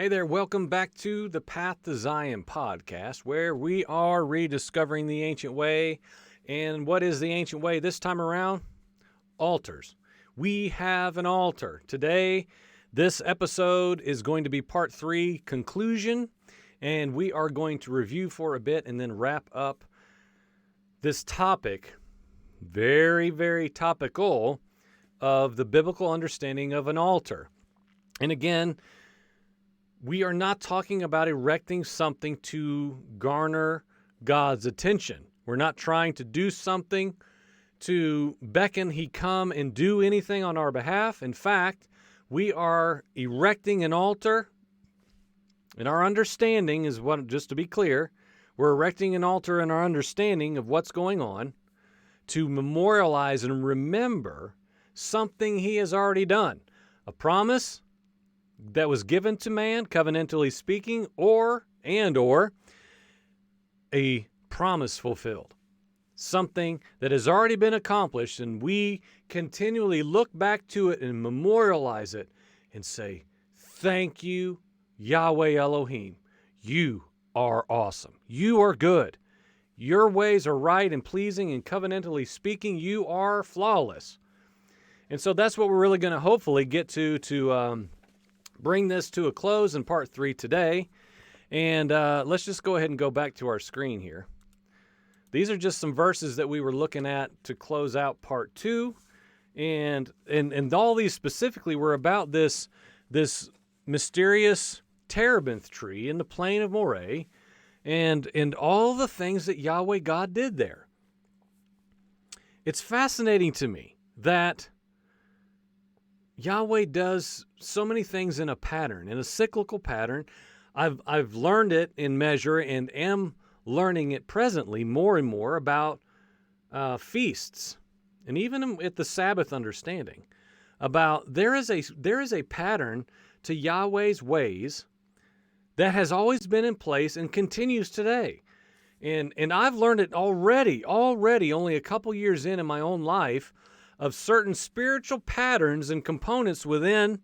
Hey there, welcome back to the Path to Zion podcast, where we are rediscovering the ancient way. And what is the ancient way this time around? Altars. We have an altar. Today, this episode is going to be part 3, conclusion, and we are going to review for a bit and then wrap up this topic, very, very topical, of the biblical understanding of an altar. And again, we are not talking about erecting something to garner God's attention. We're not trying to do something to beckon He come and do anything on our behalf. In fact, we are erecting an altar, and our understanding is what, just to be clear, we're erecting an altar in our understanding of what's going on to memorialize and remember something He has already done. A promise that was given to man, covenantally speaking, or a promise fulfilled. Something that has already been accomplished, and we continually look back to it and memorialize it and say, thank you, Yahweh Elohim. You are awesome. You are good. Your ways are right and pleasing, and covenantally speaking, you are flawless. And so that's what we're really going to hopefully get to bring this to a close in part 3 today. And let's just go ahead and go back to our screen here. These are just some verses that we were looking at to close out part 2. And all these specifically were about this mysterious terebinth tree in the plain of Moreh and all the things that Yahweh God did there. It's fascinating to me that Yahweh does so many things in a pattern, in a cyclical pattern. I've learned it in measure and am learning it presently more and more about feasts, and even at the Sabbath understanding about there is a pattern to Yahweh's ways that has always been in place and continues today. And I've learned it already only a couple years in my own life, of certain spiritual patterns and components within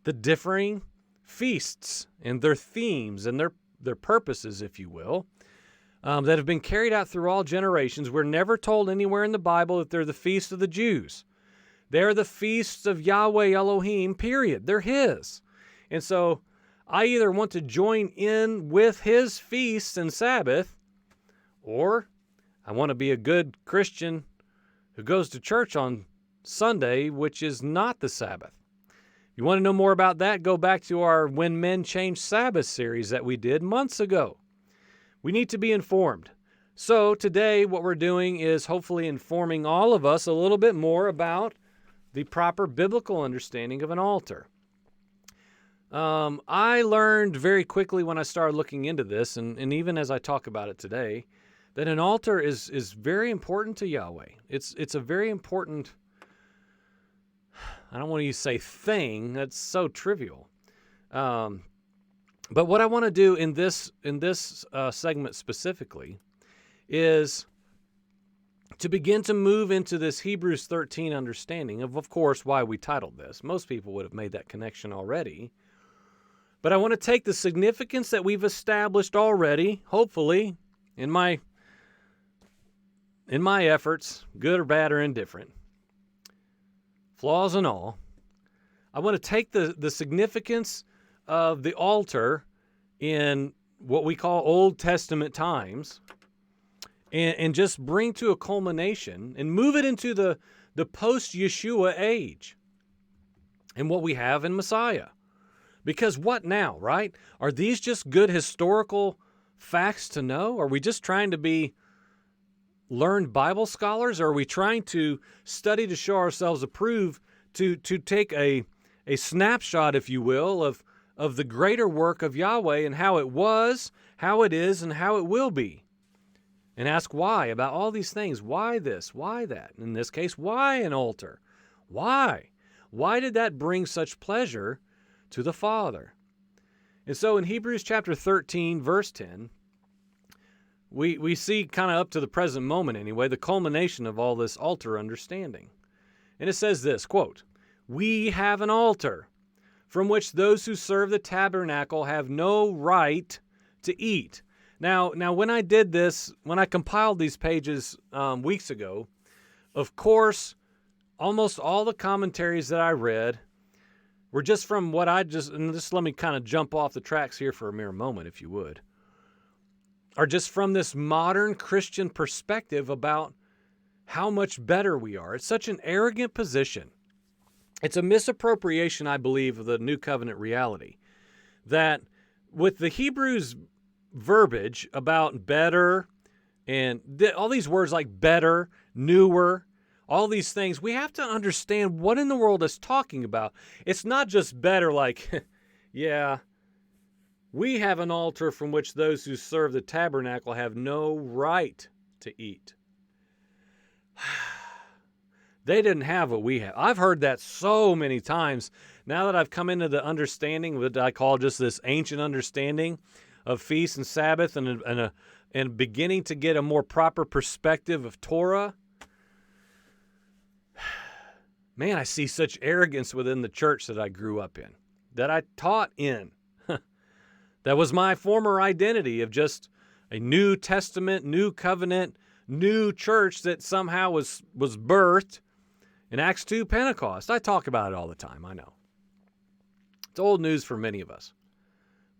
the differing feasts and their themes and their purposes, if you will, that have been carried out through all generations. We're never told anywhere in the Bible that they're the feasts of the Jews. They're the feasts of Yahweh Elohim, period. They're His. And so I either want to join in with His feasts and Sabbath, or I want to be a good Christian who goes to church on Sunday, which is not the Sabbath. If you want to know more about that, go back to our When Men Change Sabbath series that we did months ago. We need to be informed. So today what we're doing is hopefully informing all of us a little bit more about the proper biblical understanding of an altar. I learned very quickly when I started looking into this, and even as I talk about it today, that an altar is very important to Yahweh. It's a very important, I don't want to say thing, that's so trivial. But what I want to do in this segment specifically is to begin to move into this Hebrews 13 understanding of course, why we titled this. Most people would have made that connection already. But I want to take the significance that we've established already, hopefully, in my efforts, good or bad or indifferent, flaws and all. I want to take the significance of the altar in what we call Old Testament times and just bring to a culmination and move it into the post-Yeshua age and what we have in Messiah. Because what now, right? Are these just good historical facts to know? Are we just trying to be learned Bible scholars, or are we trying to study to show ourselves approved to take a snapshot, if you will, of the greater work of Yahweh and how it was, how it is, and how it will be? And ask why about all these things. Why this? Why that? In this case, why an altar? Why? Why did that bring such pleasure to the Father? And so in Hebrews chapter 13, verse 10, we see kind of up to the present moment anyway, the culmination of all this altar understanding. And it says this, quote, "We have an altar from which those who serve the tabernacle have no right to eat. Now, when I did this, when I compiled these pages weeks ago, of course, almost all the commentaries that I read were just from what and just let me kind of jump off the tracks here for a mere moment, if you would, are just from this modern Christian perspective about how much better we are. It's such an arrogant position. It's a misappropriation, I believe, of the New Covenant reality, that with the Hebrews verbiage about better and all these words like better, newer, all these things, we have to understand what in the world it's talking about. It's not just better like, yeah, we have an altar from which those who serve the tabernacle have no right to eat. They didn't have what we have. I've heard that so many times. Now that I've come into the understanding, what I call just this ancient understanding of feast and Sabbath, and beginning to get a more proper perspective of Torah, man, I see such arrogance within the church that I grew up in, that I taught in. That was my former identity of just a New Testament, New Covenant, new church that somehow was birthed in Acts 2 Pentecost. I talk about it all the time, I know. It's old news for many of us.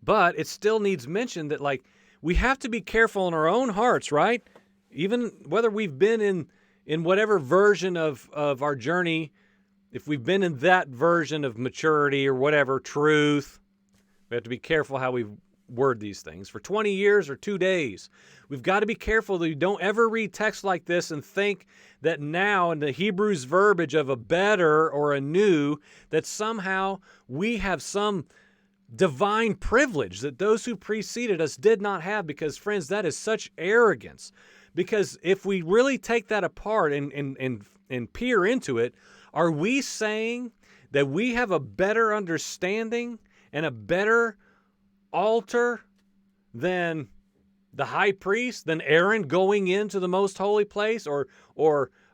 But it still needs mention that, like, we have to be careful in our own hearts, right? Even whether we've been in whatever version of our journey, if we've been in that version of maturity or whatever, truth, we have to be careful how we word these things. For 20 years or 2 days, we've got to be careful that we don't ever read text like this and think that now in the Hebrews verbiage of a better or a new, that somehow we have some divine privilege that those who preceded us did not have, because, friends, that is such arrogance. Because if we really take that apart and peer into it, are we saying that we have a better understanding and a better altar than the high priest, than Aaron going into the most holy place? Or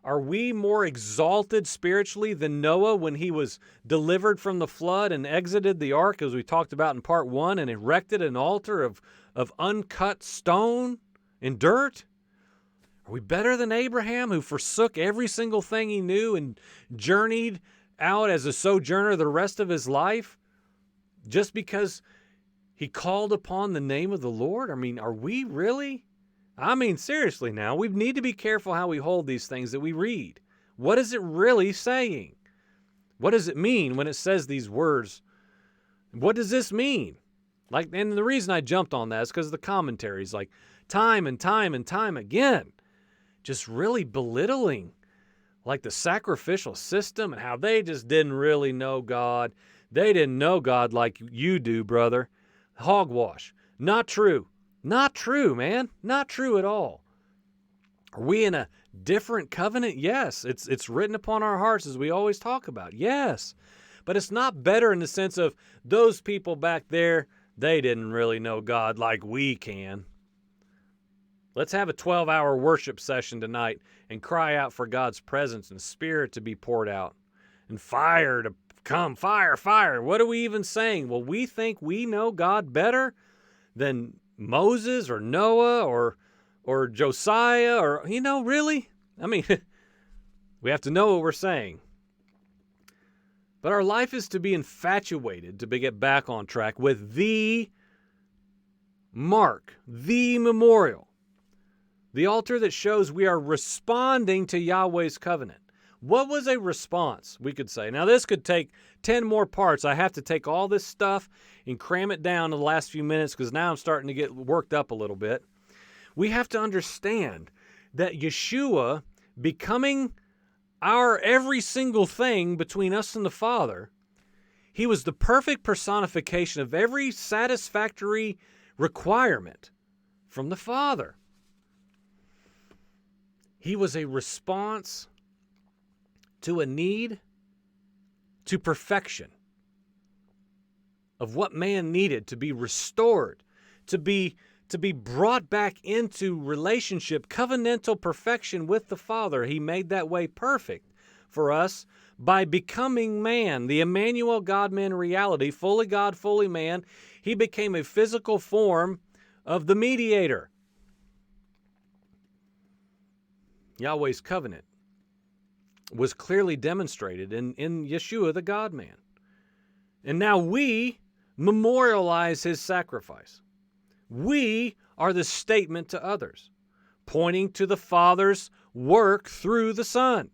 are we more exalted spiritually than Noah when he was delivered from the flood and exited the ark, as we talked about in part 1, and erected an altar of uncut stone and dirt? Are we better than Abraham, who forsook every single thing he knew and journeyed out as a sojourner the rest of his life just because he called upon the name of the Lord? I mean, are we really? I mean, seriously now, we need to be careful how we hold these things that we read. What is it really saying? What does it mean when it says these words? What does this mean? Like, and the reason I jumped on that is because the commentaries, like time and time and time again, just really belittling like the sacrificial system and how they just didn't really know God. They didn't know God like you do, brother. Hogwash. Not true. Not true, man. Not true at all. Are we in a different covenant? Yes. It's written upon our hearts, as we always talk about. Yes. But it's not better in the sense of those people back there, they didn't really know God like we can. Let's have a 12-hour worship session tonight and cry out for God's presence and Spirit to be poured out and fire to come. Fire, fire. What are we even saying? Well, we think we know God better than Moses or Noah or Josiah or, really? I mean, we have to know what we're saying. But our life is to be infatuated, to get back on track with the mark, the memorial, the altar that shows we are responding to Yahweh's covenant. What was a response, we could say? Now, this could take 10 more parts. I have to take all this stuff and cram it down in the last few minutes because now I'm starting to get worked up a little bit. We have to understand that Yeshua becoming our every single thing between us and the Father, he was the perfect personification of every satisfactory requirement from the Father. He was a response to a need, to perfection of what man needed to be restored, to be brought back into relationship, covenantal perfection with the Father. He made that way perfect for us by becoming man, the Emmanuel God-man reality, fully God, fully man. He became a physical form of the mediator. Yahweh's covenant was clearly demonstrated in Yeshua, the God-man. And now we memorialize his sacrifice. We are the statement to others, pointing to the Father's work through the Son.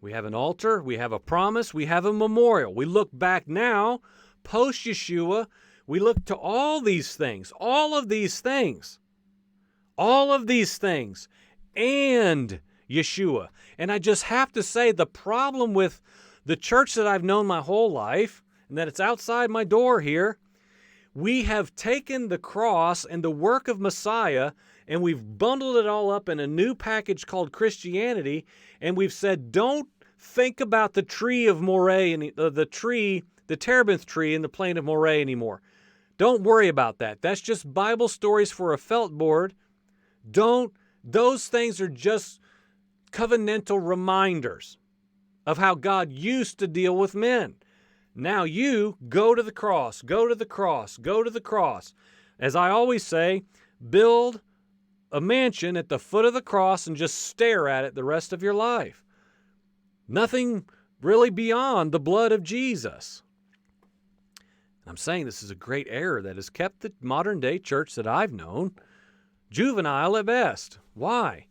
We have an altar, we have a promise, we have a memorial. We look back now, post-Yeshua, we look to all these things, all of these things, and Yeshua. And I just have to say, the problem with the church that I've known my whole life, and that it's outside my door here, we have taken the cross and the work of Messiah, and we've bundled it all up in a new package called Christianity, and we've said, don't think about the tree of Moreh, and the terebinth tree in the plain of Moreh anymore. Don't worry about that. That's just Bible stories for a felt board. Those things are just covenantal reminders of how God used to deal with men. Now you go to the cross, go to the cross, go to the cross. As I always say, build a mansion at the foot of the cross and just stare at it the rest of your life. Nothing really beyond the blood of Jesus. I'm saying this is a great error that has kept the modern day church that I've known juvenile at best. Why?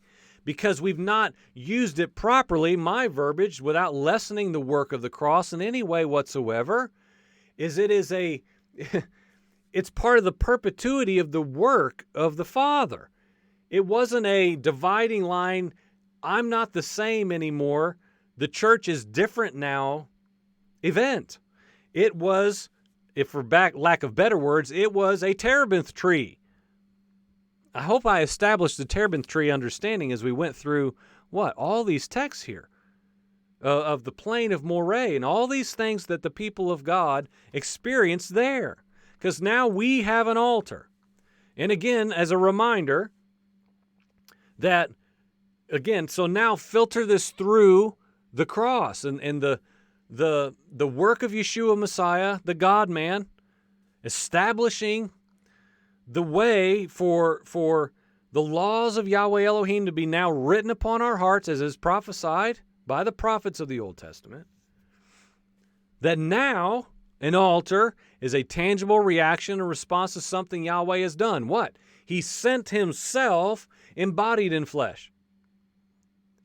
Because we've not used it properly, my verbiage, without lessening the work of the cross in any way whatsoever, it's part of the perpetuity of the work of the Father. It wasn't a dividing line, I'm not the same anymore, the church is different now event. It was, if for lack of better words, it was a terebinth tree. I hope I established the terebinth tree understanding as we went through, all these texts here of the plain of Moreh and all these things that the people of God experienced there. Because now we have an altar. And again, as a reminder that, so now filter this through the cross and the work of Yeshua Messiah, the God-man, establishing the way for the laws of Yahweh Elohim to be now written upon our hearts as is prophesied by the prophets of the Old Testament, that now an altar is a tangible reaction or response to something Yahweh has done. What? He sent himself embodied in flesh.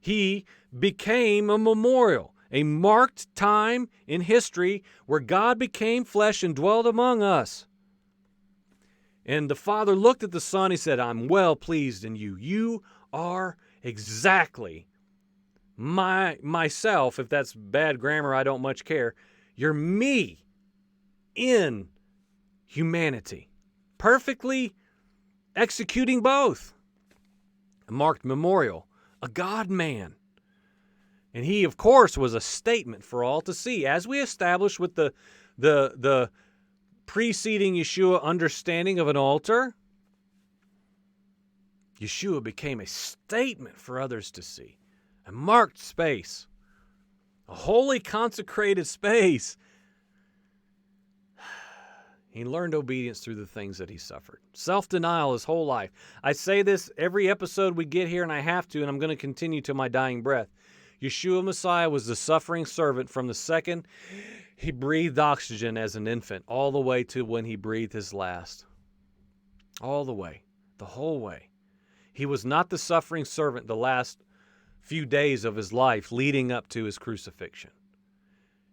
He became a memorial, a marked time in history where God became flesh and dwelled among us. And the Father looked at the Son, he said, I'm well pleased in you. You are exactly myself. If that's bad grammar, I don't much care. You're me in humanity, perfectly executing both. A marked memorial, a God-man. And he, of course, was a statement for all to see, as we established with the preceding Yeshua understanding of an altar. Yeshua became a statement for others to see, a marked space, a holy consecrated space. He learned obedience through the things that he suffered. Self-denial his whole life. I say this every episode we get here, and I have to, and I'm going to continue to my dying breath. Yeshua Messiah was the suffering servant from the second he breathed oxygen as an infant, all the way to when he breathed his last. All the way, the whole way. He was not the suffering servant the last few days of his life leading up to his crucifixion.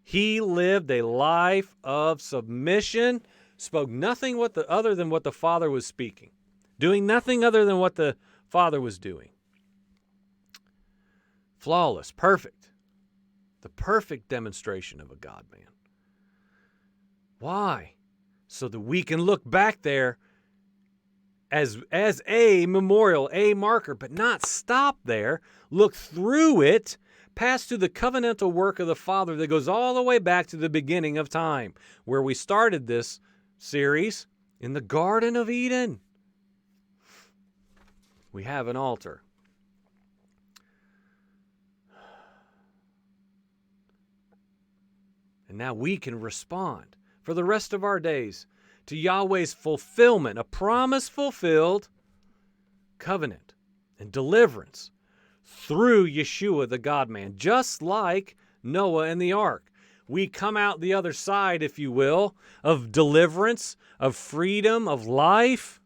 He lived a life of submission, spoke nothing other than what the Father was speaking, doing nothing other than what the Father was doing. Flawless, perfect. The perfect demonstration of a God-man. Why? So that we can look back there as a memorial, a marker, but not stop there. Look through it, pass to the covenantal work of the Father that goes all the way back to the beginning of time, where we started this series in the Garden of Eden. We have an altar. And now we can respond for the rest of our days to Yahweh's fulfillment, a promise fulfilled covenant and deliverance through Yeshua, the God-man, just like Noah and the ark. We come out the other side, if you will, of deliverance, of freedom, of life.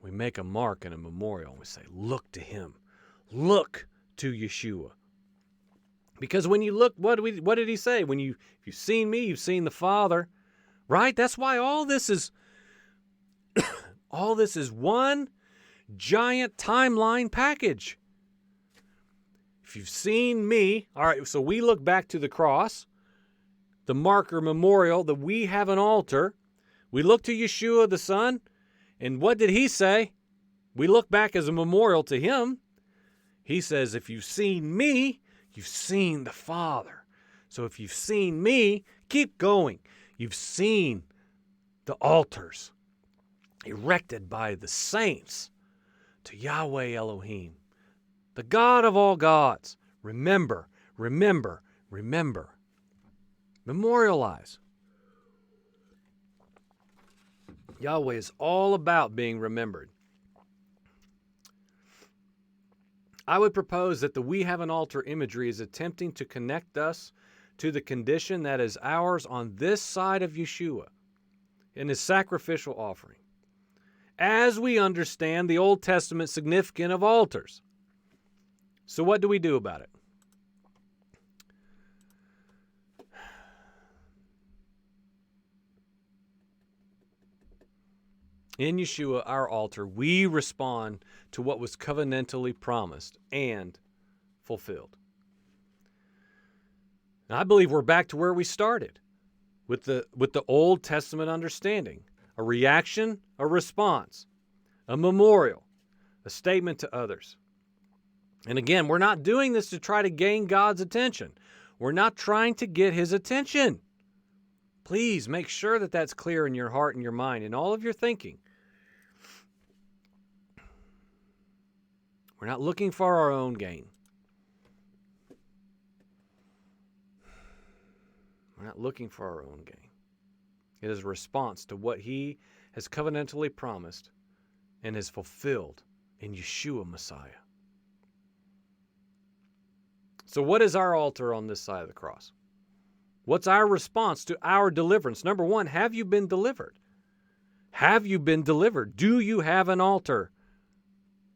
We make a mark and a memorial, and we say, look to him. Look to Yeshua. Because when you look, what did he say? If you've seen me, you've seen the Father. Right? That's why all this is one giant timeline package. If you've seen me, all right, so we look back to the cross, the marker memorial, that we have an altar. We look to Yeshua the Son, and what did he say? We look back as a memorial to him. He says, if you've seen me, you've seen the Father. So if you've seen me, keep going. You've seen the altars erected by the saints to Yahweh Elohim, the God of all gods. Remember, remember, remember. Memorialize. Yahweh is all about being remembered. I would propose that the we have an altar imagery is attempting to connect us to the condition that is ours on this side of Yeshua in his sacrificial offering, as we understand the Old Testament significance of altars. So what do we do about it? In Yeshua, our altar, we respond to what was covenantally promised and fulfilled. Now, I believe we're back to where we started with the Old Testament understanding. A reaction, a response, a memorial, a statement to others. And again, we're not doing this to try to gain God's attention. We're not trying to get his attention. Please make sure that that's clear in your heart and your mind and all of your thinking. We're not looking for our own gain. We're not looking for our own gain. It is a response to what he has covenantally promised and has fulfilled in Yeshua Messiah. So what is our altar on this side of the cross? What's our response to our deliverance? Number one, have you been delivered? Have you been delivered? Do you have an altar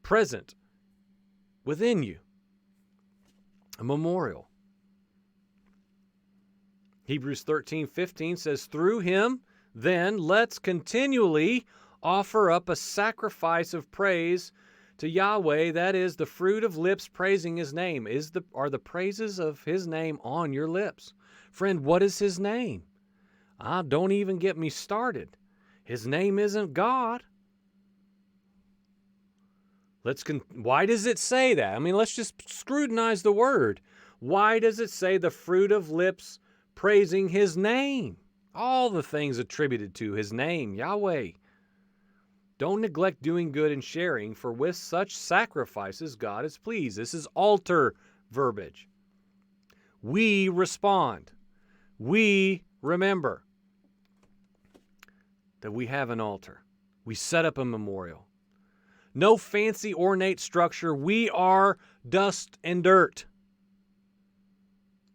present within you? A memorial. Hebrews 13:15 says, through him, then, let's continually offer up a sacrifice of praise to Yahweh, that is the fruit of lips praising his name. Are the praises of his name on your lips? Friend, what is his name? Don't even get me started. His name isn't God. Why does it say that? I mean, let's just scrutinize the word. Why does it say the fruit of lips praising his name? All the things attributed to his name, Yahweh. Don't neglect doing good and sharing, for with such sacrifices God is pleased. This is altar verbiage. We respond. We remember that we have an altar. We set up a memorial. No fancy ornate structure. We are dust and dirt.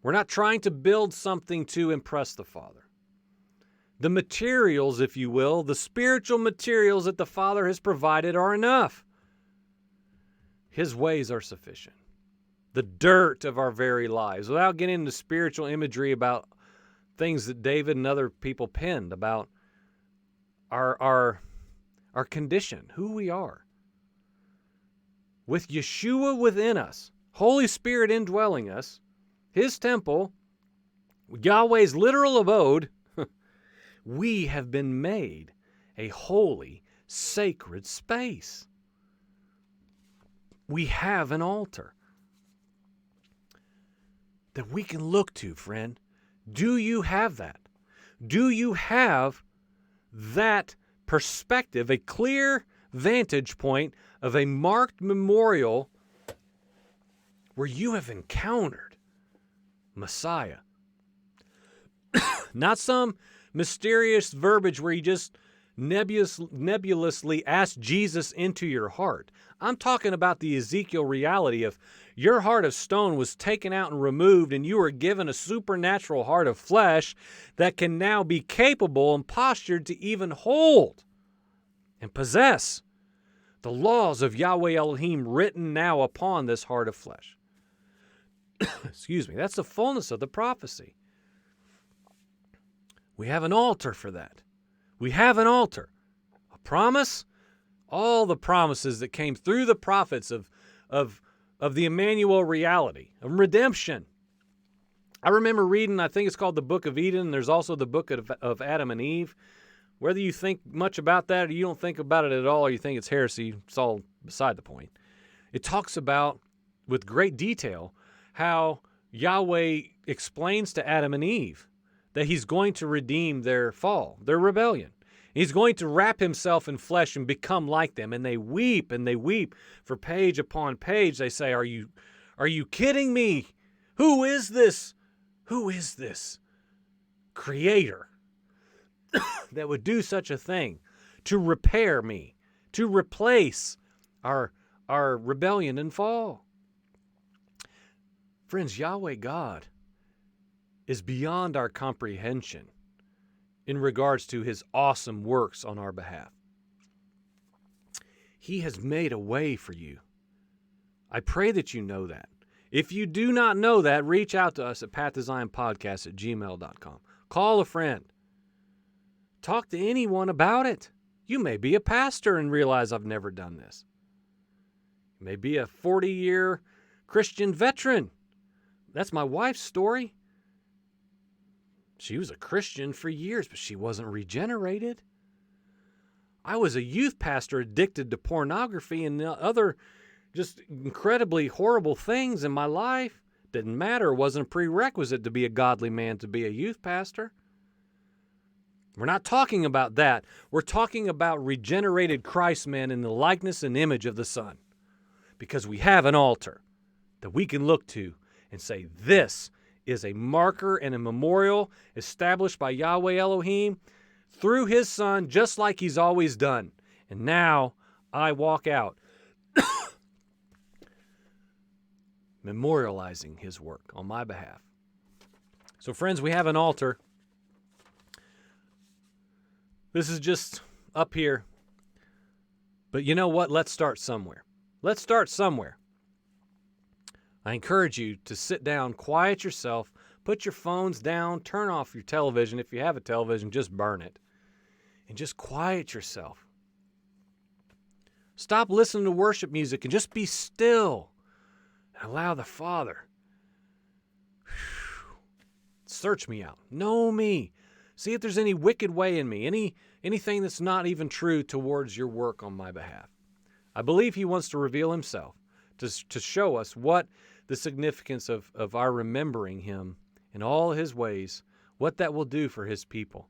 We're not trying to build something to impress the Father. The materials, if you will, the spiritual materials that the Father has provided are enough. His ways are sufficient. The dirt of our very lives, without getting into spiritual imagery about things that David and other people penned about our condition, who we are. With Yeshua within us, Holy Spirit indwelling us, his temple, Yahweh's literal abode, we have been made a holy, sacred space. We have an altar that we can look to, friend. Do you have that? Do you have that perspective, a clear vantage point of a marked memorial where you have encountered Messiah, Not some mysterious verbiage where you just nebulously ask Jesus into your heart. I'm talking about the Ezekiel reality of your heart of stone was taken out and removed, and you were given a supernatural heart of flesh that can now be capable and postured to even hold and possess the laws of Yahweh Elohim written now upon this heart of flesh. Excuse me. That's the fullness of the prophecy. We have an altar for that. We have an altar. A promise? All the promises that came through the prophets of the Emmanuel reality, of redemption. I remember reading, I think it's called the Book of Eden. There's also the Book of Adam and Eve. Whether you think much about that or you don't think about it at all or you think it's heresy, it's all beside the point. It talks about, with great detail, how Yahweh explains to Adam and Eve that he's going to redeem their fall, their rebellion. He's going to wrap himself in flesh and become like them. And they weep for page upon page. They say, are you kidding me? Who is this? Who is this creator that would do such a thing to repair me, to replace our rebellion and fall? Friends, Yahweh God is beyond our comprehension in regards to his awesome works on our behalf. He has made a way for you. I pray that you know that. If you do not know that, reach out to us at pathdesignpodcast@gmail.com. Call a friend. Talk to anyone about it. You may be a pastor and realize I've never done this. You may be a 40-year Christian veteran. That's my wife's story. She was a Christian for years, but she wasn't regenerated. I was a youth pastor addicted to pornography and other just incredibly horrible things in my life. Didn't matter. It wasn't a prerequisite to be a godly man to be a youth pastor. We're not talking about that. We're talking about regenerated Christ men in the likeness and image of the Son. Because we have an altar that we can look to and say, this is a marker and a memorial established by Yahweh Elohim through his Son, just like he's always done. And now I walk out memorializing his work on my behalf. So friends, we have an altar. This is just up here. But you know what? Let's start somewhere. Let's start somewhere. I encourage you to sit down, quiet yourself, put your phones down, turn off your television. If you have a television, just burn it. And just quiet yourself. Stop listening to worship music and just be still. And allow the Father. Search me out. Know me. See if there's any wicked way in me, anything that's not even true towards your work on my behalf. I believe he wants to reveal himself, to show us what the significance of our remembering him in all his ways, what that will do for his people.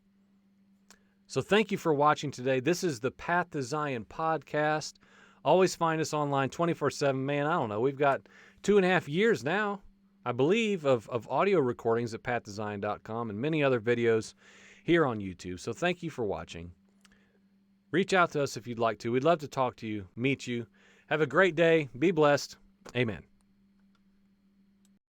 So thank you for watching today. This is the Path to Zion podcast. Always find us online 24/7. Man, I don't know. We've got 2.5 years now, I believe, of audio recordings at pathtozion.com and many other videos here on YouTube. So thank you for watching. Reach out to us if you'd like to. We'd love to talk to you, meet you. Have a great day. Be blessed. Amen.